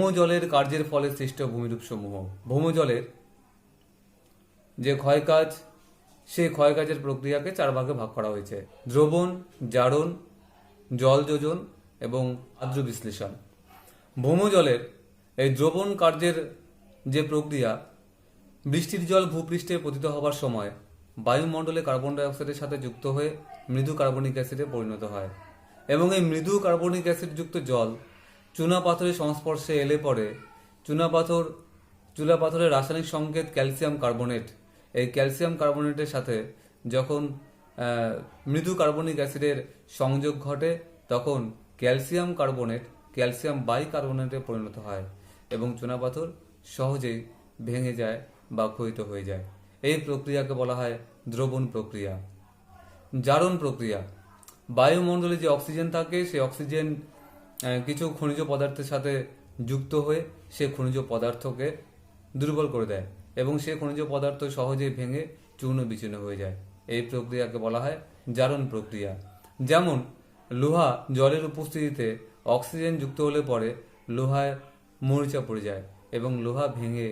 ভৌমজলের কার্যের ফলে সৃষ্ট ভূমিরূপসমূহ। ভৌমজলের যে ক্ষয়কাজ, সেই ক্ষয়কাজের প্রক্রিয়াকে 4 ভাগে ভাগ করা হয়েছে: দ্রবণ, জারণ, জল যোজন এবং আর্দ্র বিশ্লেষণ। ভৌমজলের এই দ্রবণ কার্যের যে প্রক্রিয়া, বৃষ্টির জল ভূপৃষ্ঠে পতিত হবার সময় বায়ুমণ্ডলে কার্বন ডাই অক্সাইডের সাথে যুক্ত হয়ে মৃদু কার্বনিক অ্যাসিডে পরিণত হয় এবং এই মৃদু কার্বনিক অ্যাসিডযুক্ত জল চুনা পাথরের সংস্পর্শে এলে পরে চুনা পাথরের রাসায়নিক সংকেত ক্যালসিয়াম কার্বনেট, এই ক্যালসিয়াম কার্বনেটের সাথে যখন মৃদু কার্বনিক অ্যাসিডের সংযোগ ঘটে, তখন ক্যালসিয়াম কার্বনেট ক্যালসিয়াম বাইকার্বনেটে পরিণত হয় এবং চুনাপাথর সহজেই ভেঙে যায় বা ক্ষয়িত হয়ে যায়। এই প্রক্রিয়াকে বলা হয় দ্রবণ প্রক্রিয়া। জারণ প্রক্রিয়া, বায়ুমণ্ডলে যে অক্সিজেন থাকে, সেই অক্সিজেন কিছু খনিজ পদার্থের সাথে যুক্ত হয়ে সে খনিজ পদার্থকে দুর্বল করে দেয় এবং সে খনিজ পদার্থ সহজেই ভেঙে চূর্ণ বিচূর্ণ হয়ে যায়। এই প্রক্রিয়াকে বলা হয় জারণ প্রক্রিয়া। যেমন লোহা জলের উপস্থিতিতে অক্সিজেন যুক্ত হলে পরে লোহায় মরিচা পড়ে যায় এবং লোহা ভেঙে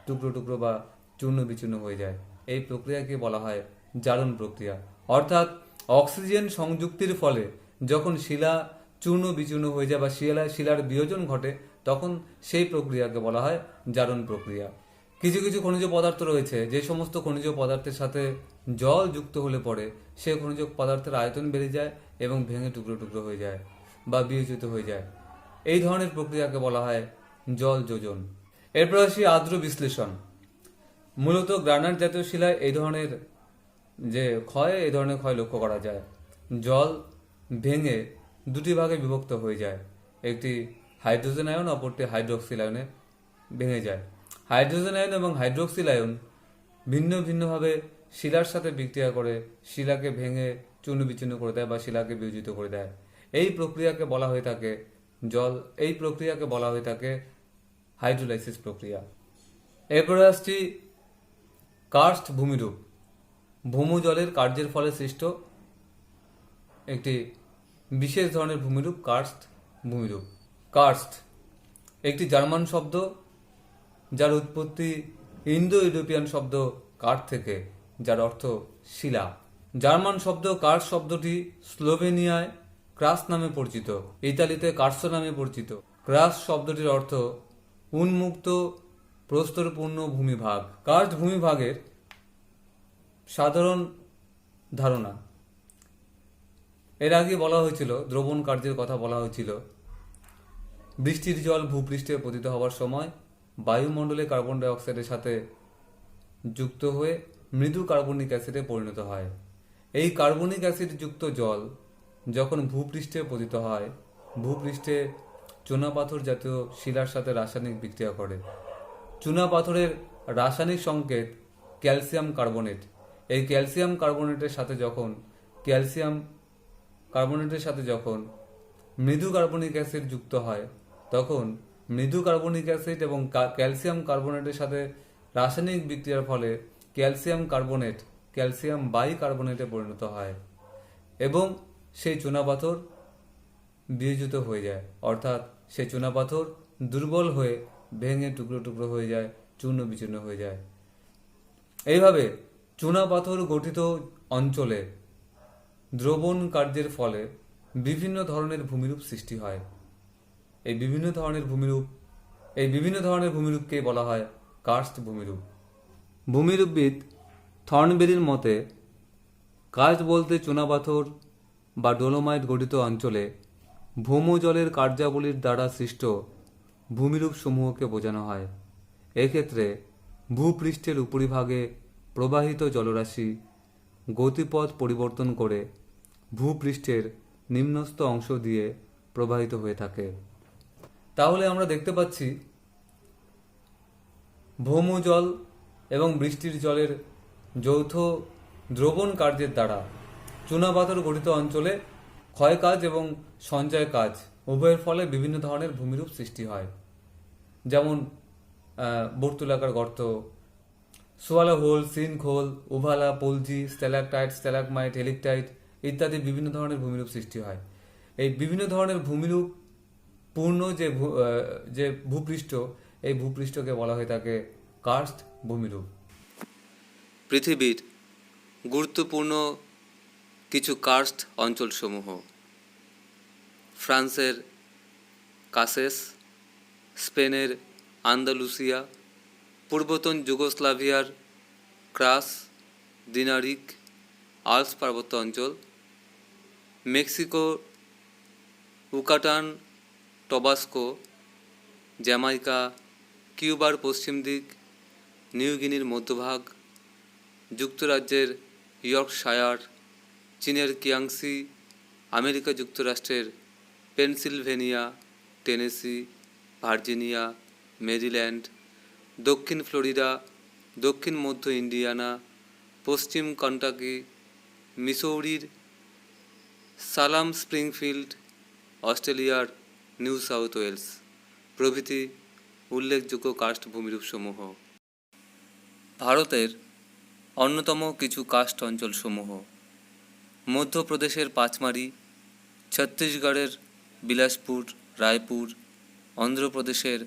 টুকরো টুকরো বা চূর্ণ বিচূর্ণ হয়ে যায়। এই প্রক্রিয়াকে বলা হয় জারণ প্রক্রিয়া। অর্থাৎ অক্সিজেন সংযুক্তির ফলে যখন শিলা চূর্ণ বিচূর্ণ হয়ে যায় বা শিলার বিয়োজন ঘটে, তখন সেই প্রক্রিয়াকে বলা হয় জারণ প্রক্রিয়া। কিছু কিছু খনিজ পদার্থ রয়েছে, যে সমস্ত খনিজ পদার্থের সাথে জল যুক্ত হলে পরে সে খনিজ পদার্থের আয়তন বেড়ে যায় এবং ভেঙে টুকরো টুকরো হয়ে যায় বা বিয়োজিত হয়ে যায়। এই ধরনের প্রক্রিয়াকে বলা হয় জল যোজন। এরপর আসি আর্দ্র বিশ্লেষণ। মূলত গ্রানাইট জাতীয় শিলায় এই ধরনের ক্ষয় লক্ষ্য করা যায়। জল ভেঙে দুটি ভাগে বিভক্ত হয়ে যায়, একটি হাইড্রোজেন আয়ন, অপরটি হাইড্রোক্সিল আয়নে ভেঙে যায়। হাইড্রোজেন আয়ন এবং হাইড্রোক্সিল আয়ন ভিন্ন ভিন্নভাবে শিলার সাথে বিক্রিয়া করে শিলাকে ভেঙে চূর্ণ বিচূর্ণ করে দেয় বা শিলাকে বিয়োজিত করে দেয়। এই প্রক্রিয়াকে বলা হয়ে থাকে হাইড্রোলাইসিস প্রক্রিয়া। এরপরে আসছি কার্স্ট ভূমিরূপ। ভৌমজলের কার্যের ফলে সৃষ্ট একটি বিশেষ ধরনের ভূমিরূপ কার্স্ট ভূমিরূপ। কার্স্ট একটি জার্মান শব্দ, যার উৎপত্তি ইন্দো ইউরোপিয়ান শব্দ কার্ট থেকে, যার অর্থ শিলা। জার্মান শব্দ কার্স্ট শব্দটি স্লোভেনিয়ায় ক্রাস নামে পরিচিত, ইতালিতে কার্সো নামে পরিচিত। ক্রাস শব্দটির অর্থ উন্মুক্ত প্রস্তরপূর্ণ ভূমিভাগ। কার্স্ট ভূমিভাগের সাধারণ ধারণা, এর আগে বলা হয়েছিল, দ্রবণ কার্যের কথা বলা হয়েছিল। বৃষ্টির জল ভূপৃষ্ঠে পতিত হওয়ার সময় বায়ুমণ্ডলে কার্বন ডাই অক্সাইডের সাথে যুক্ত হয়ে মৃদু কার্বনিক অ্যাসিডে পরিণত হয়। এই কার্বনিক অ্যাসিড যুক্ত জল যখন ভূপৃষ্ঠে পতিত হয়, ভূপৃষ্ঠে চুনাপাথর জাতীয় শিলার সাথে রাসায়নিক বিক্রিয়া করে। চুনাপাথরের রাসায়নিক সংকেত ক্যালসিয়াম কার্বনেট। এই ক্যালসিয়াম কার্বনেটের সাথে যখন মৃদু কার্বনিক অ্যাসিড যুক্ত হয়, তখন মৃদু কার্বনিক অ্যাসিড এবং ক্যালসিয়াম কার্বনেটের সাথে রাসায়নিক বিক্রিয়ার ফলে ক্যালসিয়াম কার্বনেট ক্যালসিয়াম বাইকার্বনেটে পরিণত হয় এবং সেই চুনাপাথর বিয়োজিত হয়ে যায়। অর্থাৎ সেই চুনাপাথর দুর্বল হয়ে ভেঙে টুকরো টুকরো হয়ে যায়, চূর্ণ বিচূর্ণ হয়ে যায়। এইভাবে চুনাপাথর গঠিত অঞ্চলে দ্রবণ কার্যের ফলে বিভিন্ন ধরনের ভূমিরূপ সৃষ্টি হয়। এই বিভিন্ন ধরনের ভূমিরূপকে বলা হয় কার্স্ট ভূমিরূপ। ভূমিরূপবিদ থর্নবেরির মতে কার্স্ট বলতে চুনাপাথর বা ডোলোমাইট গঠিত অঞ্চলে ভৌমজলের কার্যাবলীর দ্বারা সৃষ্ট ভূমিরূপ সমূহকে বোঝানো হয়। এক্ষেত্রে ভূপৃষ্ঠের উপরিভাগে প্রবাহিত জলরাশি গতিপথ পরিবর্তন করে ভূপৃষ্ঠের নিম্নস্থ অংশ দিয়ে প্রবাহিত হয়ে থাকে। তাহলে আমরা দেখতে পাচ্ছি ভৌমজল এবং বৃষ্টির জলের যৌথ দ্রবণ কার্যের দ্বারা চুনাপাথর গঠিত অঞ্চলে ক্ষয় কাজ এবং সঞ্চয় কাজ উভয়ের ফলে বিভিন্ন ধরনের ভূমিরূপ সৃষ্টি হয়। যেমন বর্তুলাকার গর্ত, সোয়ালা হোল, সিনক হোল, উভালা, পলজি, স্ট্যালাকটাইট, স্ট্যালাকমাইট, হেলিকটাইট ইত্যাদি বিভিন্ন ধরনের ভূমিরূপ সৃষ্টি হয়। এই বিভিন্ন ধরনের ভূমিরূপ পূর্ণ যে ভূপৃষ্ঠ, এই ভূপৃষ্ঠকে বলা হয়ে থাকে কার্স্ট ভূমিরূপ। পৃথিবীর গুরুত্বপূর্ণ কিছু কার্স্ট অঞ্চলসমূহ: ফ্রান্সের কাসেস, স্পেনের আন্দালুসিয়া, পূর্বতন যুগোস্লাভিয়ার ক্রাস, দিনারিক, আল্পস পার্বত্য অঞ্চল, মেক্সিকো ইউকাটান, টবাস্কো, জ্যামাইকা, কিউবার পশ্চিম দিক, নিউ গিনির মধ্যভাগ, যুক্তরাজ্যের ইয়র্কশায়ার, চীনের কিয়াংসি, আমেরিকা যুক্তরাষ্ট্রের পেনসিলভেনিয়া, টেনেসি, ভার্জিনিয়া, মেরিল্যান্ড, দক্ষিণ ফ্লোরিডা, দক্ষিণ মধ্য ইন্ডিয়ানা, পশ্চিম কেন্টাকি, মিসৌরির সালাম স্প্রিংফিল্ড, অস্ট্রেলিয়ার নিউ সাউথ ওয়েলস প্রভৃতি উল্লেখযোগ্য কার্স্ট ভূমিরূপসমূহ। ভারতের অন্যতম কিছু কার্স্ট অঞ্চলসমূহ: মধ্যপ্রদেশের পাঁচমারি, ছত্তিশগড়ের বিলাসপুর, রায়পুর, অন্ধ্রপ্রদেশের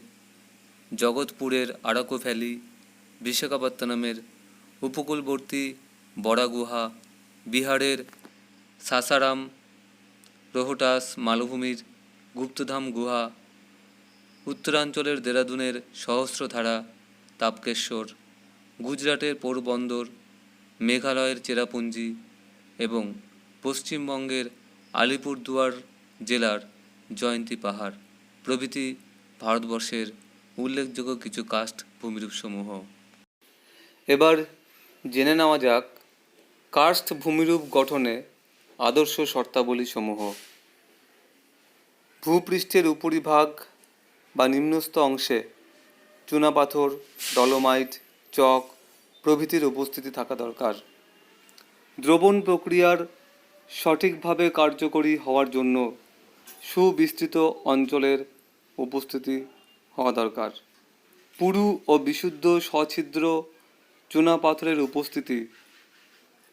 জগৎপুরের আরাকু ভ্যালি, বিশাখাপত্তনমের উপকূলবর্তী বড়াগুহা, বিহারের সাসারাম, রোহটাস মালভূমির গুপ্তধাম গুহা, উত্তরাঞ্চলের দেরাদুনের সহস্রধারা, তাপকেশ্বর, গুজরাটের পোরবন্দর, মেঘালয়ের চেরাপুঞ্জি এবং পশ্চিমবঙ্গের আলিপুরদুয়ার জেলার জয়ন্তী পাহাড় প্রভৃতি ভারতবর্ষের উল্লেখযোগ্য কিছু কার্স্ট ভূমিরূপসমূহ। এবার জেনে নেওয়া যাক কার্স্ট ভূমিরূপ গঠনে আদর্শ শর্তাবলীসমূহ। ভূপৃষ্ঠের উপরিভাগ বা নিম্নস্থ অংশে চুনাপাথর, ডলোমাইট, চক প্রভৃতির উপস্থিতি থাকা দরকার। দ্রবণ প্রক্রিয়ার সঠিকভাবে কার্যকরী হওয়ার জন্য সুবিস্তৃত অঞ্চলের উপস্থিতি হওয়া দরকার। পুরু ও বিশুদ্ধ সছিদ্র চুনাপাথরের উপস্থিতি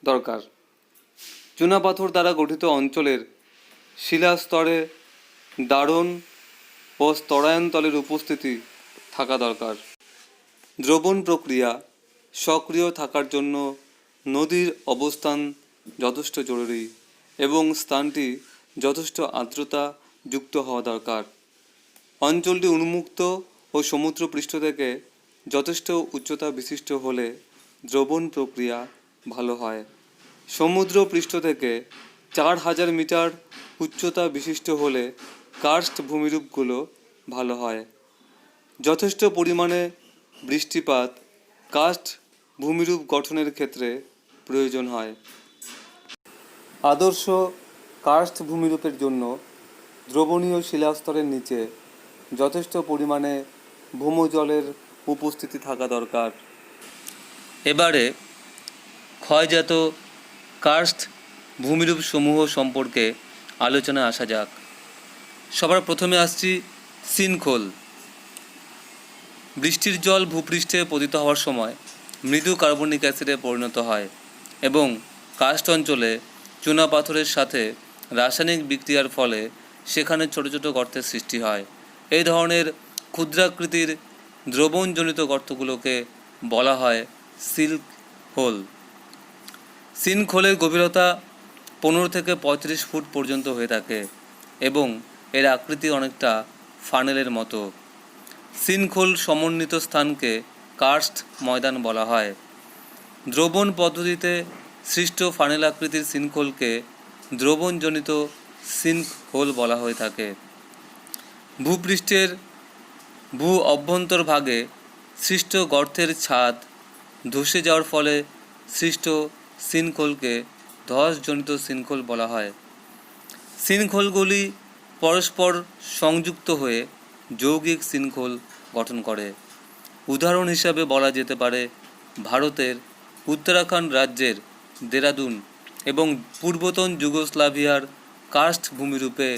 দরকার। চুনাপাথর দ্বারা গঠিত অঞ্চলের শিলাস্তরে দারণ ও স্তরায়ন্তলের উপস্থিতি থাকা দরকার। দ্রবণ প্রক্রিয়া সক্রিয় থাকার জন্য নদীর অবস্থান যথেষ্ট জরুরি এবং স্থানটি যথেষ্ট আর্দ্রতা যুক্ত হওয়া দরকার। অঞ্চলটি উন্মুক্ত ও সমুদ্রপৃষ্ঠ থেকে যথেষ্ট উচ্চতা বিশিষ্ট হলে দ্রবণ প্রক্রিয়া ভালো হয়। সমুদ্র পৃষ্ঠ থেকে 4000 মিটার উচ্চতা বিশিষ্ট হলে কার্স্ট ভূমিরূপগুলো ভালো হয়। যথেষ্ট পরিমাণে বৃষ্টিপাত কার্স্ট ভূমিরূপ গঠনের ক্ষেত্রে প্রয়োজন হয়। আদর্শ কার্স্ট ভূমিরূপের জন্য দ্রবণীয় শিলাস্তরের নিচে যথেষ্ট পরিমাণে ভৌমজলের উপস্থিতি থাকা দরকার। এবারে ক্ষয়জাত কার্স্ট ভূমিরূপ সমূহ সম্পর্কে আলোচনায় আসা যাক। সবার প্রথমে আসছি সিনখোল। বৃষ্টির জল ভূপৃষ্ঠে পতিত হওয়ার সময় মৃদু কার্বনিক অ্যাসিডে পরিণত হয় এবং কার্স্ট অঞ্চলে চুনাপাথরের সাথে রাসায়নিক বিক্রিয়ার ফলে সেখানে ছোট ছোট গর্তের সৃষ্টি হয়। এই ধরনের ক্ষুদ্রাকৃতির দ্রবণজনিত গর্তগুলোকে বলা হয় সিল্ক হোল। সিনখোলের গভীরতা 15 থেকে 35 ফুট পর্যন্ত হয়ে থাকে এবং এর আকৃতি অনেকটা ফানেলের মতো। সিনখোল সমন্বিত স্থানকে কার্স্ট ময়দান বলা হয়। দ্রবণ পদ্ধতিতে সৃষ্ট ফানেল আকৃতির সিনখোলকে দ্রবণজনিত সিনকহোল বলা হয়ে থাকে। ভূপৃষ্ঠের ভূ অভ্যন্তরভাগে সৃষ্ট গর্তের ছাদ ধসে যাওয়ার ফলে সৃষ্ট সিনখোলকে ধসজনিত সিনখোল বলা হয়। সিনখোলগুলি পরস্পর সংযুক্ত হয়ে যৌগিক সিনখোল গঠন করে। উদাহরণ হিসাবে বলা যেতে পারে ভারতের উত্তরাখণ্ড রাজ্যের দেরাদুন এবং পূর্বতন যুগোস্লাভিয়ার কার্স্ট ভূমিরূপে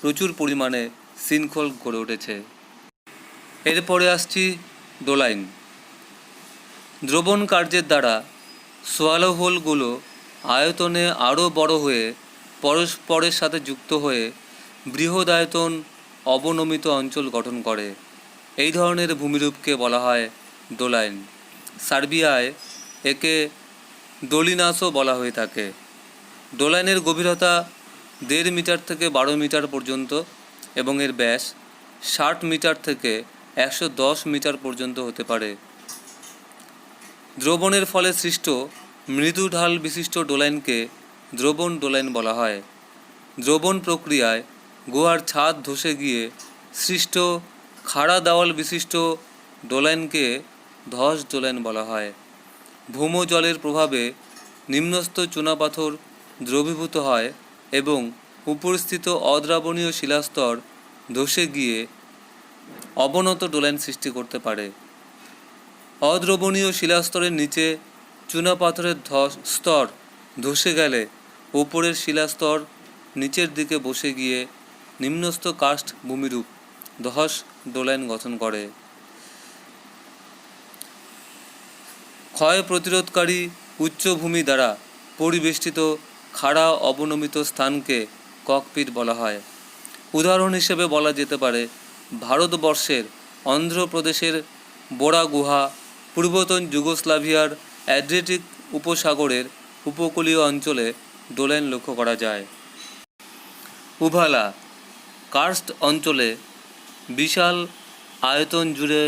প্রচুর পরিমাণে সিনখোল গড়ে উঠেছে। এরপরে আসছি ডোলাইন। দ্রবণ কার্যের দ্বারা সোয়ালো হোলগুলো আয়তনে আরও বড় হয়ে পরস্পরের সাথে যুক্ত হয়ে বৃহদায়তন অবনমিত অঞ্চল গঠন করে। এই ধরনের ভূমিরূপকে বলা হয় ডোলাইন। সার্বিয়ায় একে ডোলিনাসও বলা হয়ে থাকে। ডোলাইনের গভীরতা 1.5 মিটার থেকে 12 মিটার পর্যন্ত এবং এর ব্যাস 60 মিটার থেকে 110 মিটার পর্যন্ত হতে পারে। দ্রবণের ফলে সৃষ্ট মৃদু ঢাল বিশিষ্ট ডোলাইনকে দ্রবণ ডোলাইন বলা হয়। দ্রবণ প্রক্রিয়ায় গুহার ছাদ ধসে গিয়ে সৃষ্ট খাড়া দেওয়াল বিশিষ্ট ডোলাইনকে ধস ডোলাইন বলা হয়। ভৌমজলের প্রভাবে নিম্নস্থ চুনাপাথর দ্রবীভূত হয় এবং উপরস্থিত অদ্রাবণীয় শিলাস্তর ধসে গিয়ে অবনত ডোলাইন সৃষ্টি করতে পারে। অদ্রবণীয় শিলাস্তরের নিচে চুনাপাথরের স্তর ধসে গেলে ওপরের শিলাস্তর নিচের দিকে বসে গিয়ে নিম্নস্থ কার্স্ট ভূমিরূপ ধস ডোলাইন গঠন করে। ক্ষয় প্রতিরোধকারী উচ্চভূমি দ্বারা পরিবেষ্টিত খাড়া অবনমিত স্থানকে ককপিট বলা হয়। উদাহরণ হিসেবে বলা যেতে পারে ভারতবর্ষের অন্ধ্রপ্রদেশের বোরা গুহা, পূর্বতন যুগোস্লাভিয়ার অ্যাড্রিয়াটিক উপসাগরের উপকূলীয় অঞ্চলে ডোলাইন লক্ষ্য করা যায়। উভালা কার্স্ট অঞ্চলে বিশাল আয়তন জুড়ে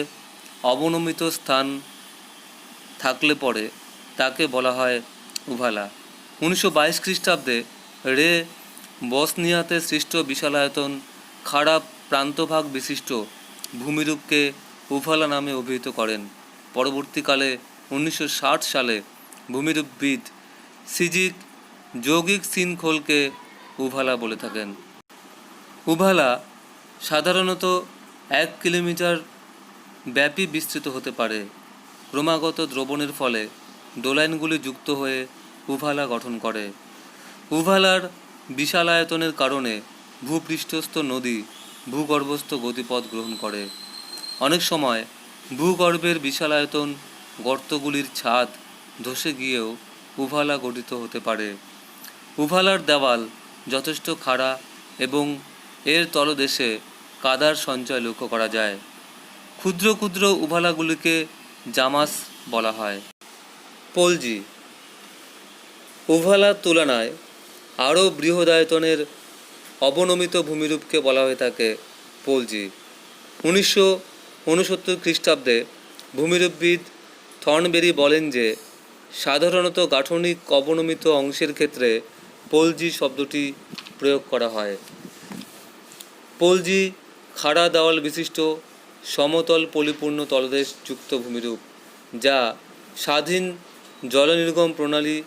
অবনমিত স্থান থাকলে পরে তাকে বলা হয় উভালা। 1922 খ্রিস্টাব্দে রে বসনিয়াতে সৃষ্ট বিশালায়তন খাড়া প্রান্তভাগ বিশিষ্ট ভূমিরূপকে উভালা নামে অভিহিত করেন। পরবর্তীকালে 1960 সালে ভূমিরূপবিদ সিজিক যৌগিক সিনখোলকে উভালা বলে থাকেন। উভালা সাধারণত 1 কিলোমিটার ব্যাপী বিস্তৃত হতে পারে। ক্রমাগত দ্রবণের ফলে ডোলাইনগুলি যুক্ত হয়ে উভালা গঠন করে। উভালার বিশালায়তনের কারণে ভূপৃষ্ঠস্থ নদী ভূগর্ভস্থ গতিপথ গ্রহণ করে। অনেক সময় ভূগর্ভের বিশালায়তন গর্তগুলির ছাদ ধসে গিয়েও উভালা গঠিত হতে পারে। উভালার দেওয়াল যথেষ্ট খাড়া এবং এর তলদেশে কাদার সঞ্চয় লক্ষ্য করা যায়। ক্ষুদ্র ক্ষুদ্র উভালাগুলিকে জামাস বলা হয়। পলজি উভালার তুলনায় আরও বৃহদায়তনের অবনমিত ভূমিরূপকে বলা হয়ে থাকে পলজি। 1969 খ্রিস্টাব্দে ভূমিরূপবিদ থর্নবেরি বলেন যে সাধারণত গাঠনিক অবনমিত অংশের ক্ষেত্রে পলজি শব্দটি প্রয়োগ করা হয়। পলজি খাড়া দেওয়াল বিশিষ্ট সমতল পলিপূর্ণ তলদেশ যুক্ত ভূমিরূপ, যা স্বাধীন জলনির্গম প্রণালী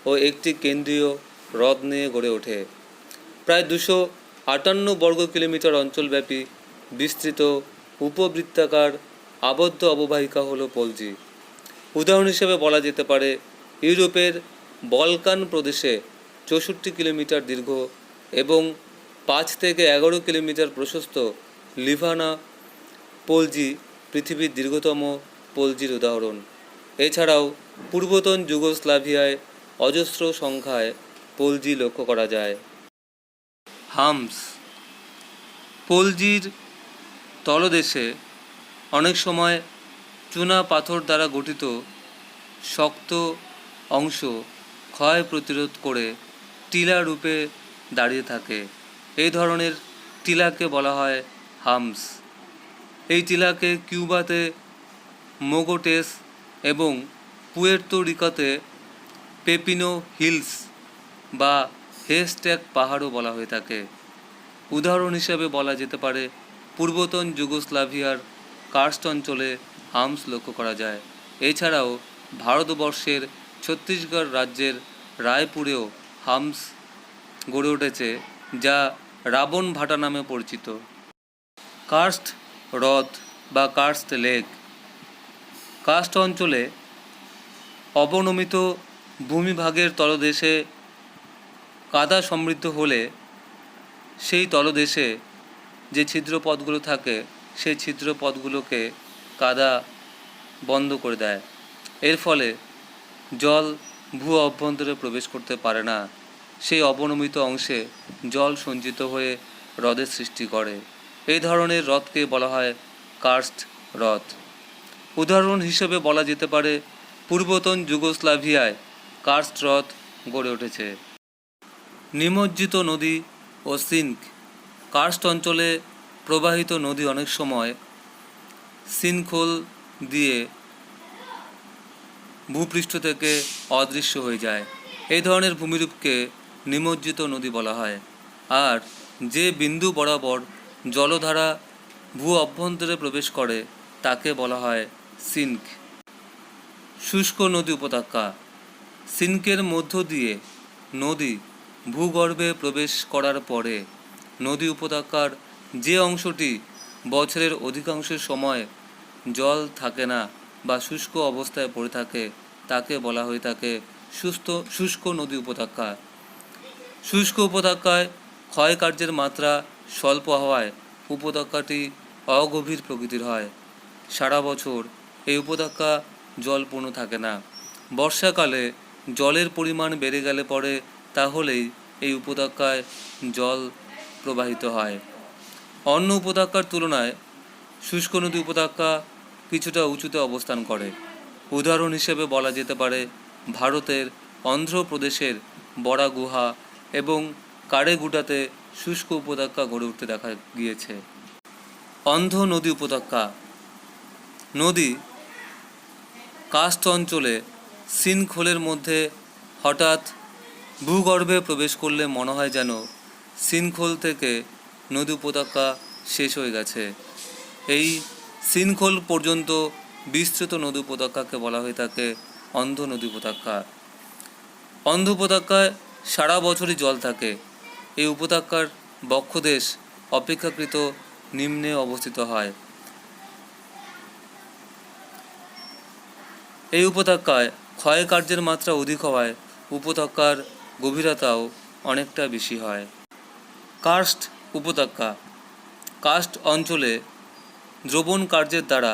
ও একটি কেন্দ্রীয় হ্রদ নিয়ে গড়ে ওঠে। প্রায় 258 বর্গ কিলোমিটার অঞ্চলব্যাপী বিস্তৃত উপবৃত্তাকার আবদ্ধ অববাহিকা হল পলজি। উদাহরণ হিসেবে বলা যেতে পারে ইউরোপের বলকান প্রদেশে 64 কিলোমিটার দীর্ঘ এবং 5 থেকে 11 কিলোমিটার প্রশস্ত লিভানা পলজি পৃথিবীর দীর্ঘতম পলজির উদাহরণ। এছাড়াও পূর্বতন যুগোস্লাভিয়ায় অজস্র সংখ্যায় পলজি লক্ষ্য করা যায়। হাম্পস পলজির তলদেশে অনেক সময় চুনা পাথর দ্বারা গঠিত শক্ত অংশ ক্ষয় প্রতিরোধ করে টিলা রূপে দাঁড়িয়ে থাকে। এই ধরনের টিলাকে বলা হয় হাম্পস। এই টিলাকে কিউবাতে মোগোটেস এবং পুয়ের্তো রিকাতে পেপিনো হিলস বা হেস্ট্যাক পাহাড়ও বলা হয়ে থাকে। উদাহরণ হিসেবে বলা যেতে পারে পূর্বতন যুগোস্লাভিয়ার কার্স্ট অঞ্চলে হাম্পস লক্ষ্য করা যায়। এছাড়াও ভারতবর্ষের ছত্তিশগড় রাজ্যের রায়পুরেও হাম্পস গড়ে উঠেছে, যা রাবণ ভাটা নামে পরিচিত। কার্স্ট হ্রদ বা কার্স্ট লেক কার্স্ট অঞ্চলে অবনমিত ভূমিভাগের তলদেশে কাদা সমৃদ্ধ হলে সেই তলদেশে যে ছিদ্রপথগুলো থাকে সেই ছিদ্রপথগুলোকে কাদা বন্ধ করে দেয়। এর ফলে জল ভূ অভ্যন্তরে প্রবেশ করতে পারে না। সেই অবনমিত অংশে জল সঞ্চিত হয়ে হ্রদের সৃষ্টি করে। এই ধরনের হ্রদকে বলা হয় কার্স্ট হ্রদ। উদাহরণ হিসেবে বলা যেতে পারে পূর্বতন যুগোস্লাভিয়ায় কার্স্ট হ্রদ গড়ে উঠেছে। নিমজ্জিত নদী ও সিঙ্ক। কার্স্ট অঞ্চলে প্রবাহিত নদী অনেক সময় সিনখোল দিয়ে ভূপৃষ্ঠ থেকে অদৃশ্য হয়ে যায়। এই ধরনের ভূমিরূপকে নিমজ্জিত নদী বলা হয়। আর যে বিন্দু বরাবর জলধারা ভূ অভ্যন্তরে প্রবেশ করে তাকে বলা হয় সিঙ্ক। শুষ্ক নদী উপত্যকা। সিঙ্কের মধ্য দিয়ে নদী ভূগর্ভে প্রবেশ করার পরে নদী উপত্যকার যে অংশটি বছরের অধিকাংশ সময় জল থাকে না বা শুষ্ক অবস্থায় পড়ে থাকে তাকে বলা হয়ে থাকে শুষ্ক নদী উপত্যকা। শুষ্ক উপত্যকায় ক্ষয়কার্যের মাত্রা স্বল্প হওয়ায় উপত্যকাটি অগভীর প্রকৃতির হয়। সারা বছর এই উপত্যকা জলপূর্ণ থাকে না। বর্ষাকালে জলের পরিমাণ বেড়ে গেলে পরে তাহলেই এই উপত্যকায় জল প্রবাহিত হয়। অন্য উপত্যকার তুলনায় শুষ্ক নদী উপত্যকা কিছুটা উঁচুতে অবস্থান করে। উদাহরণ হিসেবে বলা যেতে পারে ভারতের অন্ধ্রপ্রদেশের বড়া গুহা এবং কারেগুডাতে শুষ্ক উপত্যকা গড়ে উঠতে দেখা গিয়েছে। অন্ধ্র নদী উপত্যকা। নদী কার্স্ট অঞ্চলে সিনখোলের মধ্যে হঠাৎ ভূগর্ভে প্রবেশ করলে মনে হয় যেন সিনখোল থেকে নদী উপত্যকা শেষ হয়ে গেছে। এই সিনখোল পর্যন্ত বিস্তৃত নদী উপত্যকাকে বলা হয়ে থাকে অন্ধ্র নদী উপত্যকা। অন্ধ্র উপত্যকায় সারা বছরই জল থাকে। এই উপত্যকার বক্ষদেশ অপেক্ষাকৃত নিম্নে অবস্থিত হয়। এই উপত্যকায় ক্ষয়কার্যের মাত্রা অধিক হওয়ায় উপত্যকার গভীরতাও অনেকটা বেশি হয়। কার্স্ট উপত্যকা। কার্স্ট অঞ্চলে দ্রবণ কার্যের দ্বারা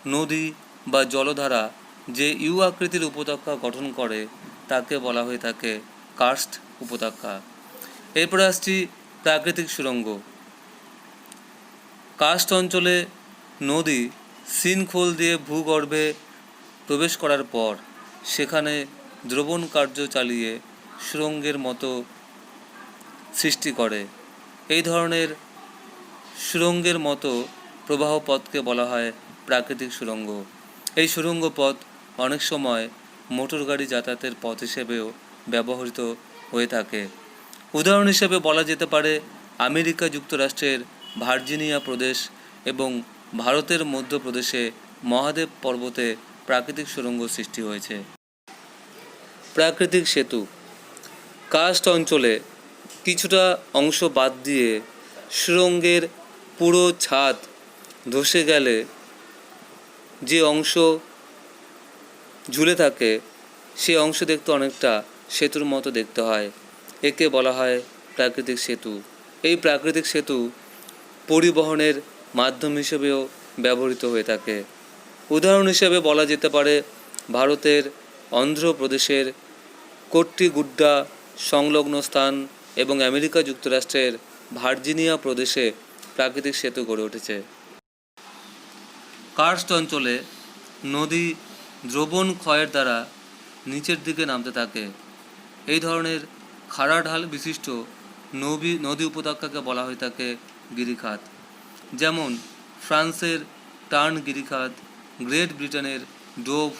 নদী বা জলধারা যে ইউ আকৃতির উপত্যকা গঠন করে তাকে বলা হয়ে থাকে কার্স্ট উপত্যকা। এরপরে আসছি প্রাকৃতিক সুড়ঙ্গ। কার্স্ট অঞ্চলে নদী সিনখোল দিয়ে ভূগর্ভে প্রবেশ করার পর সেখানে দ্রবণ কার্য চালিয়ে সুড়ঙ্গের মতো সৃষ্টি করে। এই ধরনের সুড়ঙ্গের মতো প্রবাহ পথকে বলা হয় প্রাকৃতিক সুড়ঙ্গ। এই সুড়ঙ্গ পথ অনেক সময় মোটর গাড়ি যাতায়াতের পথ হিসেবেও ব্যবহৃত হয়ে থাকে। উদাহরণ হিসেবে বলা যেতে পারে আমেরিকা যুক্তরাষ্ট্রের ভার্জিনিয়া প্রদেশ এবং ভারতের মধ্যপ্রদেশে মহাদেব পর্বতে প্রাকৃতিক সুড়ঙ্গ সৃষ্টি হয়েছে। প্রাকৃতিক সেতু। কার্স্ট অঞ্চলে কিছুটা অংশ বাদ দিয়ে সুড়ঙ্গের পুরো ছাদ ধসে গেলে যে অংশ ঝুলে থাকে সে অংশ দেখতে অনেকটা সেতুর মতো দেখতে হয়। একে বলা হয় প্রাকৃতিক সেতু। এই প্রাকৃতিক সেতু পরিবহনের মাধ্যম হিসেবেও ব্যবহৃত হয়ে থাকে। উদাহরণ হিসেবে বলা যেতে পারে ভারতের অন্ধ্রপ্রদেশের কোট্টিগুড্ডা সংলগ্ন স্থান এবং আমেরিকা যুক্তরাষ্ট্রের ভার্জিনিয়া প্রদেশে প্রাকৃতিক সেতু গড়ে উঠেছে। কার্স্ট অঞ্চলে নদী দ্রবণ ক্ষয়ের দ্বারা নিচের দিকে নামতে থাকে। এই ধরনের খাড়া ঢাল বিশিষ্ট নদী উপত্যকাকে বলা হয়ে থাকে গিরিখাত। যেমন ফ্রান্সের টার্ন গিরিখাত, গ্রেট ব্রিটেনের ডোভ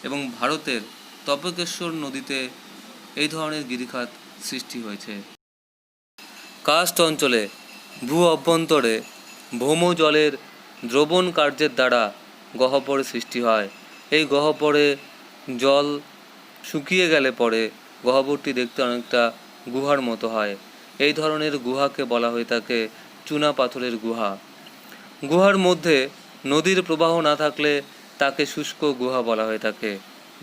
এবং ভারতের তপকেশ্বর নদীতে এই ধরনের গিরিখাত সৃষ্টি হয়েছে। কার্স্ট অঞ্চলে ভূ অভ্যন্তরে ভৌমজলের দ্রবণ কার্যের দ্বারা গহ্বরের সৃষ্টি হয়। এই গহ্বরে জল শুকিয়ে গেলে পরে গহ্বরটি দেখতে অনেকটা গুহার মতো হয়। এই ধরনের গুহাকে বলা হয়ে থাকে চুনা পাথরের গুহা। গুহার মধ্যে নদীর প্রবাহ না থাকলে তাকে শুষ্ক গুহা বলা হয়ে থাকে।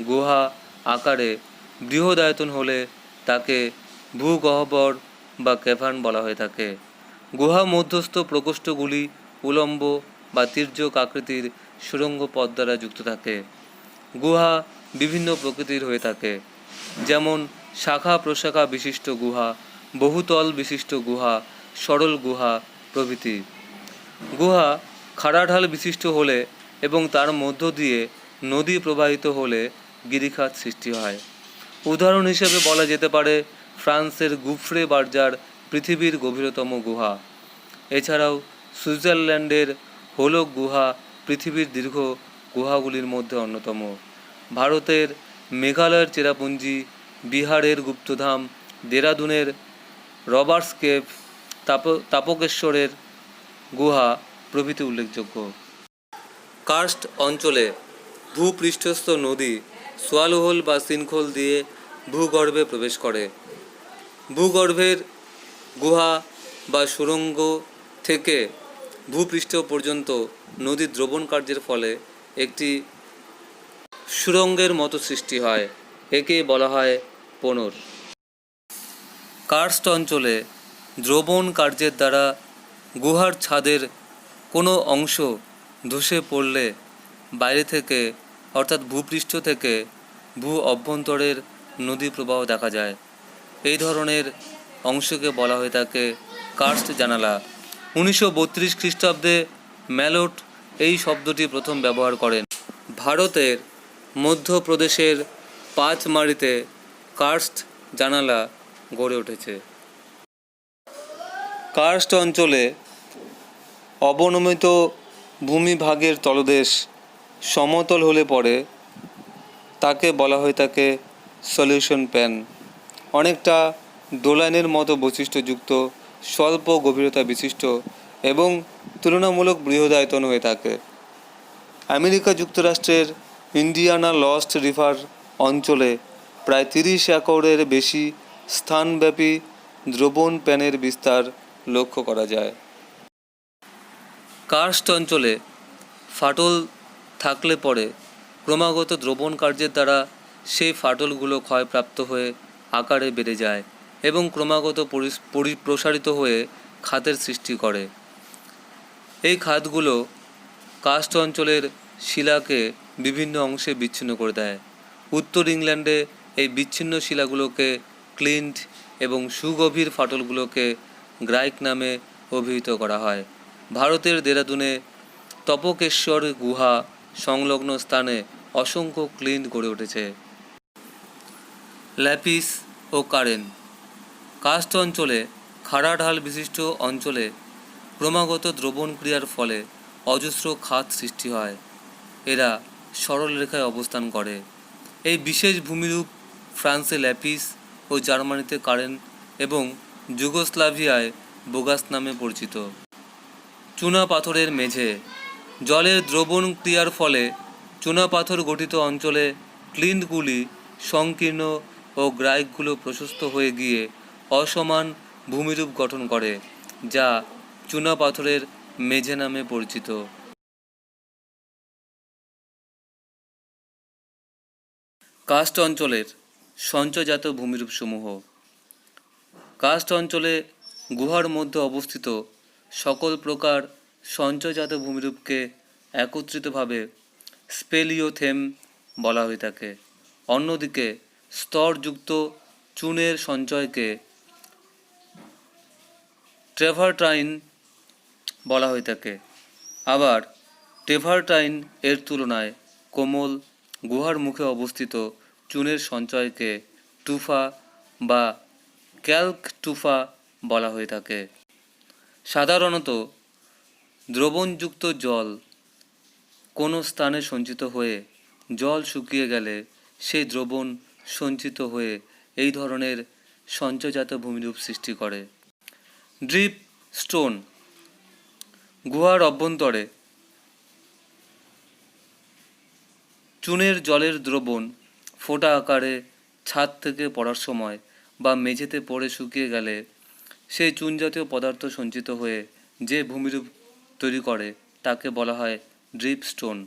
গুহা আকারে বৃহদায়তন হলে তাকে ভূগহ্বর বা ক্যাভার্ন বলা হয়ে থাকে। গুহা মধ্যস্থ প্রকোষ্ঠগুলি উলম্ব বা তির্যক আকৃতির সুড়ঙ্গ পথ দ্বারা যুক্ত থাকে। গুহা বিভিন্ন প্রকৃতির হয়ে থাকে, যেমন শাখা প্রশাখা বিশিষ্ট গুহা, বহুতল বিশিষ্ট গুহা, সরল গুহা প্রভৃতি। গুহা খাড়া ঢাল বিশিষ্ট হলে এবং তার মধ্য দিয়ে নদী প্রবাহিত হলে গিরিখাত সৃষ্টি হয়। উদাহরণ হিসেবে বলা যেতে পারে ফ্রান্সের গুফ্রে বার্জার পৃথিবীর গভীরতম গুহা। এছাড়াও সুইজারল্যান্ডের হোলক গুহা পৃথিবীর দীর্ঘ গুহাগুলির মধ্যে অন্যতম। ভারতের মেঘালয়ের চেরাপুঞ্জি, বিহারের গুপ্তধাম, দেরাদুনের রবার্টস কেভ, তাপকেশ্বরের গুহা প্রভৃতি উল্লেখযোগ্য। কার্স্ট অঞ্চলে ভূপৃষ্ঠস্থ নদী সোয়ালহোল বা সিনখোল দিয়ে ভূগর্ভে প্রবেশ করে। ভূগর্ভের গুহা বা সুড়ঙ্গ থেকে ভূপৃষ্ঠ পর্যন্ত নদীর দ্রবণ কার্যের ফলে একটি সুড়ঙ্গের মতো সৃষ্টি হয়। একে বলা হয় পোনর। কার্স্ট অঞ্চলে দ্রবণ কার্যের দ্বারা গুহার ছাদের কোনো অংশ ধসে পড়লে বাইরে থেকে অর্থাৎ ভূপৃষ্ঠ থেকে ভূ অভ্যন্তরের নদী প্রবাহ দেখা যায়। এই ধরনের অংশকে বলা হয়ে থাকে কার্স্ট জানালা। 1932 খ্রিস্টাব্দে ম্যালোট এই শব্দটি প্রথম ব্যবহার করেন। ভারতের মধ্যপ্রদেশের পাঁচমারিতে কার্স্ট জানালা গড়ে উঠেছে। কার্স্ট অঞ্চলে অবনমিত ভূমিভাগের তলদেশ সমতল হলে পরে তাকে বলা হয়ে থাকে সলিউশন প্যান। অনেকটা দোলানের মতো বৈশিষ্ট্যযুক্ত, স্বল্প গভীরতা বিশিষ্ট এবং তুলনামূলক বৃহদায়তন হয়ে থাকে। আমেরিকা যুক্তরাষ্ট্রের ইন্ডিয়ানা লস্ট রিভার অঞ্চলে প্রায় 30 একরের বেশি স্থানব্যাপী দ্রবণ প্যানের বিস্তার লক্ষ্য করা যায়। কার্স্ট অঞ্চলে ফাটল থাকলে পরে ক্রমাগত দ্রবণ কার্যের দ্বারা সেই ফাটলগুলো ক্ষয়প্রাপ্ত হয়ে আকারে বেড়ে যায় এবং ক্রমাগত প্রসারিত হয়ে খাতের সৃষ্টি করে। এই খাতগুলো কার্স্ট অঞ্চলের শিলাকে বিভিন্ন অংশে বিচ্ছিন্ন করে দেয়। উত্তর ইংল্যান্ডে এই বিচ্ছিন্ন শিলাগুলোকে ক্লিন্ট এবং সুগভীর ফাটলগুলোকে গ্রাইক নামে অভিহিত করা হয়। ভারতের দেরাদুনে তপকেশ্বর গুহা সংলগ্ন স্থানে অসংখ্য ক্লিন্ট গড়ে উঠেছে। ল্যাপিস ও কারেন। কার্স্ট অঞ্চলে খাড়া ঢাল বিশিষ্ট অঞ্চলে ক্রমাগত দ্রবণ ক্রিয়ার ফলে অজস্র খাত সৃষ্টি হয়। এরা সরল রেখায় অবস্থান করে। এই বিশেষ ভূমিরূপ ফ্রান্সে ল্যাপিস ও জার্মানিতে কারেন এবং যুগোস্লাভিয়ায় বোগাস নামে পরিচিত। চুনা পাথরের মেঝে। জলের দ্রবণ ক্রিয়ার ফলে চুনাপাথর গঠিত অঞ্চলে ক্লিন্টগুলি সংকীর্ণ ও গ্রাইকগুলো প্রশস্ত হয়ে গিয়ে অসমান ভূমিরূপ গঠন করে, যা চুনাপাথরের মেঝে নামে পরিচিত। কার্স্ট অঞ্চলের সঞ্চয়জাত ভূমিরূপসমূহ। কার্স্ট অঞ্চলে গুহার মধ্যে অবস্থিত সকল প্রকার সঞ্চয়জাত ভূমিরূপকে একত্রিতভাবে স্পেলিওথেম বলা হয়ে থাকে। অন্যদিকে স্তরযুক্ত চুনের সঞ্চয়কে ট্রেভারটাইন বলা হয়ে থাকে। আবার ট্রেভারটাইন এর তুলনায় কোমল গুহার মুখে অবস্থিত চুনের সঞ্চয়কে টুফা বা ক্যালক টুফা বলা হয়ে থাকে। সাধারণত দ্রবণযুক্ত জল কোনো স্থানে সঞ্চিত হয়ে জল শুকিয়ে গেলে সেই দ্রবণ সঞ্চিত হয়ে এই ধরনের সঞ্চয়জাত ভূমিরূপ সৃষ্টি করে। Drip stone. গুহার অভ্যন্তরে চুনের জলের দ্রবণ ফোঁটা আকারে ছাদ থেকে পড়ার সময় বা মেঝেতে পড়ে শুকিয়ে গেলে সেই চুনজাতীয় পদার্থ সঞ্চিত হয়ে যে ভূমিরূপ তৈরি করে তাকে বলা হয় ড্রিপ স্টোন।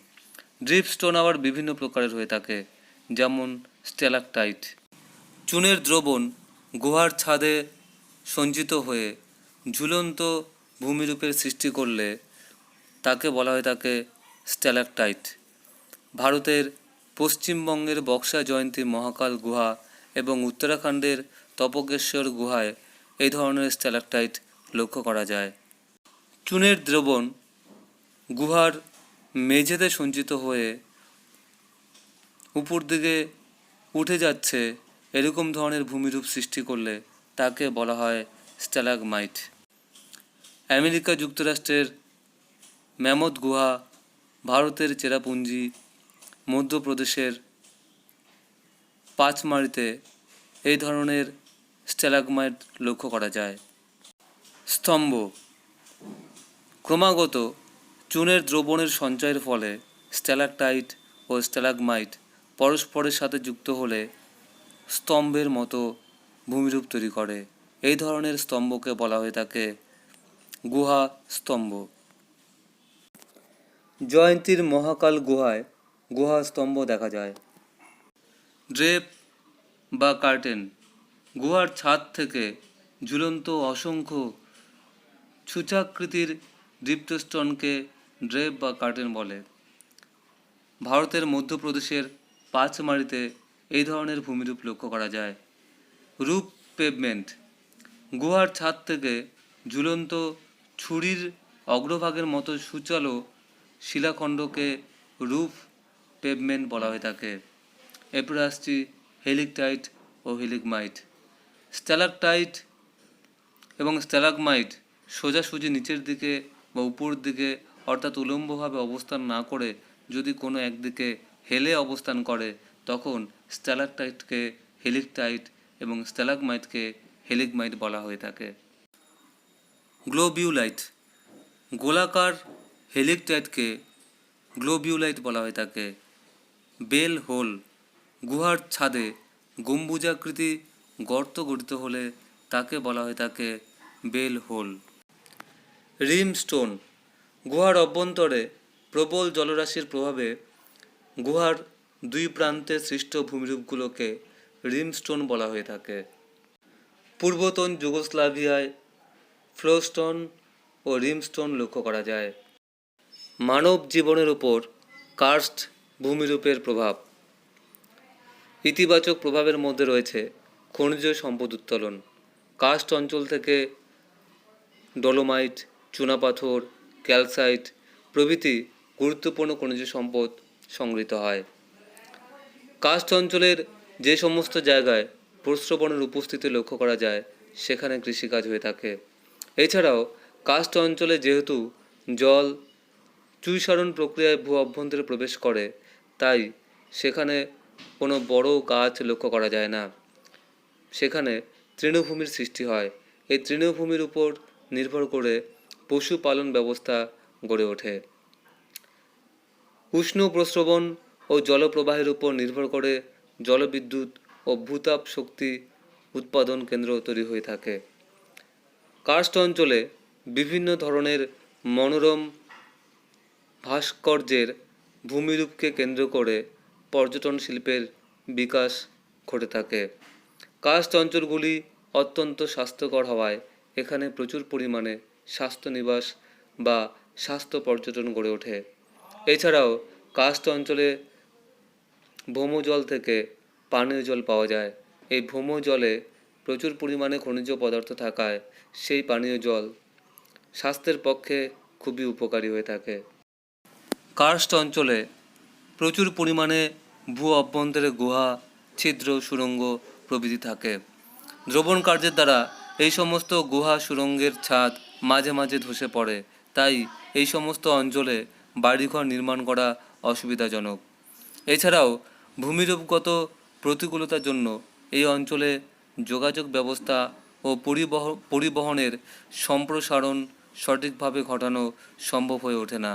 ড্রিপ স্টোন আবার বিভিন্ন প্রকারের হয়ে থাকে, যেমন স্ট্যালাকটাইট। চুনের দ্রবণ গুহার ছাদে সঞ্চিত হয়ে ঝুলন্ত ভূমিরূপের সৃষ্টি করলে তাকে বলা হয়ে থাকে স্ট্যালাকটাইট। ভারতের পশ্চিমবঙ্গের বক্সা জয়ন্তী মহাকাল গুহা এবং উত্তরাখণ্ডের তপকেশ্বর গুহায় এই ধরনের স্ট্যালাকটাইট লক্ষ্য করা যায়। চুনের দ্রবণ গুহার মেঝেতে সঞ্চিত হয়ে উপর দিকে উঠে যাচ্ছে, এরকম ধরনের ভূমিরূপ সৃষ্টি করলে তাকে বলা হয় স্ট্যালাগমাইট। আমেরিকা যুক্তরাষ্ট্রের ম্যামথ গুহা, ভারতের চেরাপুঞ্জি, মধ্যপ্রদেশের পাঁচমারিতে এই ধরনের স্ট্যালাগমাইট লক্ষ্য করা যায়। স্তম্ভ। ক্রমাগত চুনের দ্রবণের সঞ্চয়ের ফলে স্ট্যালাকটাইট ও স্ট্যালাগমাইট পরস্পরের সাথে যুক্ত হলে স্তম্ভের মতো ভূমিরূপ তৈরি করে। এই ধরনের স্তম্ভকে বলা হয়ে থাকে গুহা স্তম্ভ। জয়ন্তীর মহাকাল গুহায় গুহা স্তম্ভ দেখা যায়। ড্রেপ বা কার্টেন। গুহার ছাদ থেকে ঝুলন্ত অসংখ্য ছুচাকৃতির দীপ্তস্তনকে ড্রেপ বা কার্টেন বলে। ভারতের মধ্যপ্রদেশের পাঁচমারিতে এই ধরনের ভূমিরূপ লক্ষ্য করা যায়। রূপ পেভমেন্ট। গুহার ছাদ থেকে ঝুলন্ত ছুরির অগ্রভাগের মতো সূচালো শিলাখণ্ডকে রূপ পেভমেন্ট বলা হয়ে থাকে। এরপরে আসছি হেলিকটাইট ও হেলিগমাইট। স্ট্যালাকটাইট এবং স্ট্যালাগমাইট সোজাসুজি নিচের দিকে বা উপর দিকে অর্থাৎ উলম্বভাবে অবস্থান না করে যদি কোনো একদিকে হেলে অবস্থান করে তখন স্ট্যালাকটাইটকে হেলিকটাইট এবং স্ট্যালাগমাইটকে হেলিগমাইট বলা হয়ে থাকে। গ্লোবিউলাইট। গোলাকার হেলিকটাইটকে গ্লোবিউলাইট বলা হয়ে থাকে। Bell hole. গুহার ছাদে গম্বুজাকৃতি গর্ত গঠিত হলে তাকে বলা হয়ে থাকে বেল হোল। রিম স্টোন। গুহার অভ্যন্তরে প্রবল জলরাশির প্রভাবে গুহার দুই প্রান্তে সৃষ্ট ভূমিরূপগুলোকে রিম স্টোন বলা হয়ে থাকে। পূর্বতন যুগোস্লাভিয়ায় ফ্লোস্টোন ও রিম স্টোন লক্ষ্য করা যায়। মানব জীবনের উপর কার্স্ট ভূমিরূপের প্রভাব। ইতিবাচক প্রভাবের মধ্যে রয়েছে খনিজ সম্পদ উত্তোলন। কার্স্ট অঞ্চল থেকে ডলোমাইট, চুনাপাথর, ক্যালসাইট প্রভৃতি গুরুত্বপূর্ণ খনিজ সম্পদ সংগৃহীত হয়। কার্স্ট অঞ্চলের যে সমস্ত জায়গায় প্রস্রবণের উপস্থিতি লক্ষ্য করা যায় সেখানে কৃষিকাজ হয়ে থাকে। এছাড়াও কার্স্ট অঞ্চলে যেহেতু জল চুইসারণ প্রক্রিয়ায় ভূ অভ্যন্তরে প্রবেশ করে তাই সেখানে কোনো বড় গাছ লক্ষ্য করা যায় না, সেখানে তৃণভূমির সৃষ্টি হয়। এই তৃণভূমির উপর নির্ভর করে পশুপালন ব্যবস্থা গড়ে ওঠে। উষ্ণ প্রস্রবণ ও জলপ্রবাহের উপর নির্ভর করে জলবিদ্যুৎ ও ভূতাপ শক্তি উৎপাদন কেন্দ্র তৈরি হয়ে থাকে। কার্স্ট অঞ্চলে বিভিন্ন ধরনের মনোরম ভাস্কর্যের ভূমিরূপকে কেন্দ্র করে পর্যটন শিল্পের বিকাশ ঘটে থাকে। কার্স্ট অঞ্চলগুলি অত্যন্ত স্বাস্থ্যকর হওয়ায় এখানে প্রচুর পরিমাণে স্বাস্থ্যনিবাস বা স্বাস্থ্য পর্যটন গড়ে ওঠে। এছাড়াও কার্স্ট অঞ্চলে ভৌমজল থেকে পানীয় জল পাওয়া যায়। এই ভৌমজলে প্রচুর পরিমাণে খনিজ পদার্থ থাকায় সেই পানীয় জল স্বাস্থ্যের পক্ষে খুবই উপকারী হয়ে থাকে। কার্স্ট অঞ্চলে প্রচুর পরিমাণে ভূ অভ্যন্তরে গুহা, ছিদ্র, সুড়ঙ্গ প্রভৃতি থাকে। দ্রবণ কার্যের দ্বারা এই সমস্ত গুহা সুড়ঙ্গের ছাদ মাঝে মাঝে ধসে পড়ে, তাই এই সমস্ত অঞ্চলে বাড়িঘর নির্মাণ করা অসুবিধাজনক। এছাড়াও ভূমিরূপগত প্রতিকূলতার জন্য এই অঞ্চলে যোগাযোগ ব্যবস্থা ও পরিবহনের সম্প্রসারণ সঠিকভাবে ঘটানো সম্ভব হয়ে ওঠে না।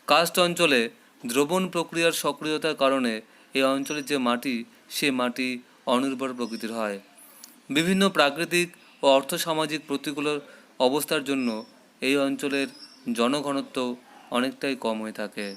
কার্স্ট অঞ্চলে দ্রবণ প্রক্রিয়ার সক্রিয়তার কারণে এই অঞ্চলের যে মাটি সে মাটি অনুর্বর প্রকৃতির হয়। বিভিন্ন প্রাকৃতিক ও অর্থসামাজিক প্রতিকূল অবস্থার জন্য এই অঞ্চলের জনঘনত্ব অনেকটাই কম হয়ে থাকে।